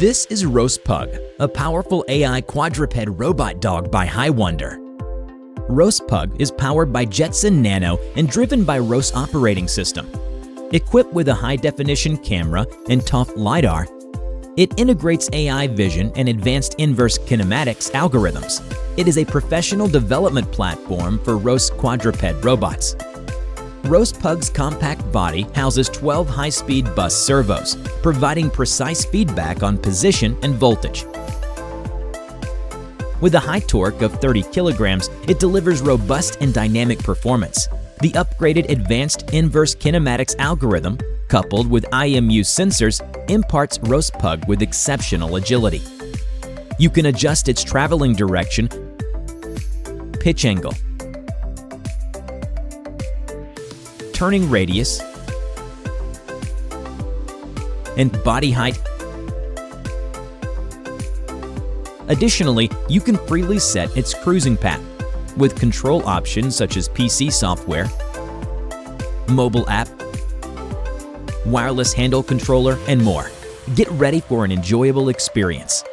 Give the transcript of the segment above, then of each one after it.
This is ROSPug, a powerful AI quadruped robot dog by Wonder. ROSPug is powered by Jetson Nano and driven by ROS operating system. Equipped with a high-definition camera and TOF LiDAR, it integrates AI vision and advanced inverse kinematics algorithms. It is a professional development platform for ROS quadruped robots. ROSPug's compact body houses 12 high-speed bus servos, providing precise feedback on position and voltage. With a high torque of 30 kilograms, it delivers robust and dynamic performance. The upgraded advanced inverse kinematics algorithm, coupled with IMU sensors, imparts ROSPug with exceptional agility. You can adjust its traveling direction, pitch angle, turning radius, and body height. Additionally, you can freely set its cruising path with control options such as PC software, mobile app, wireless handle controller, and more. Get ready for an enjoyable experience.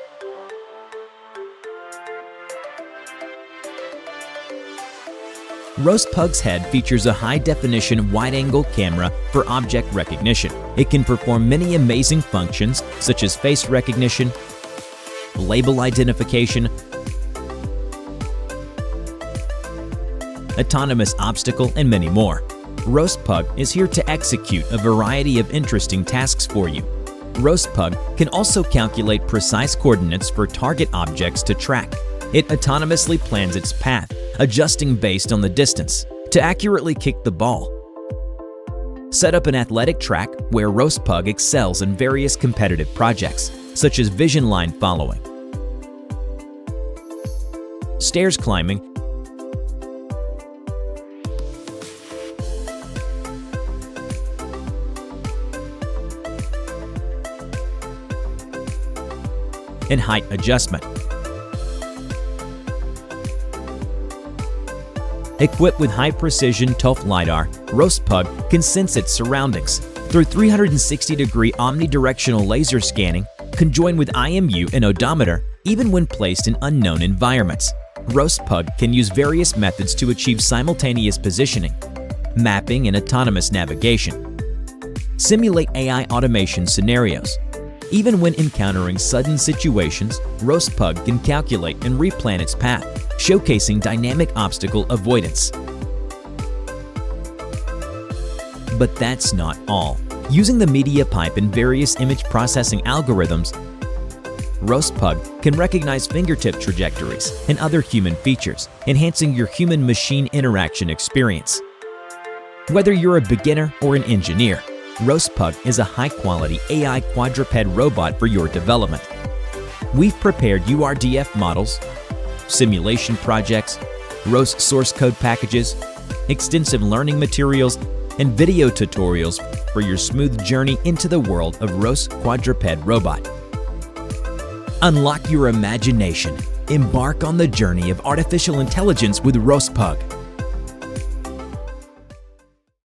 ROSPug's head features a high-definition wide-angle camera for object recognition. It can perform many amazing functions such as face recognition, label identification, autonomous obstacle, and many more. ROSPug is here to execute a variety of interesting tasks for you. ROSPug can also calculate precise coordinates for target objects to track. It autonomously plans its path, adjusting based on the distance, to accurately kick the ball. Set up an athletic track where ROSPug excels in various competitive projects, such as vision line following, stairs climbing, and height adjustment. Equipped with high-precision TOF LiDAR, ROSPug can sense its surroundings through 360-degree omnidirectional laser scanning, conjoined with IMU and odometer, even when placed in unknown environments. ROSPug can use various methods to achieve simultaneous positioning, mapping, and autonomous navigation. Simulate AI automation scenarios. Even when encountering sudden situations, ROSPug can calculate and replan its path, showcasing dynamic obstacle avoidance. But that's not all. Using the media pipe and various image processing algorithms, ROSPug can recognize fingertip trajectories and other human features, enhancing your human-machine interaction experience. Whether you're a beginner or an engineer, ROSPug is a high-quality AI quadruped robot for your development. We've prepared URDF models, simulation projects, ROS source code packages, extensive learning materials, and video tutorials for your smooth journey into the world of ROS quadruped robot. Unlock your imagination. Embark on the journey of artificial intelligence with ROSPug.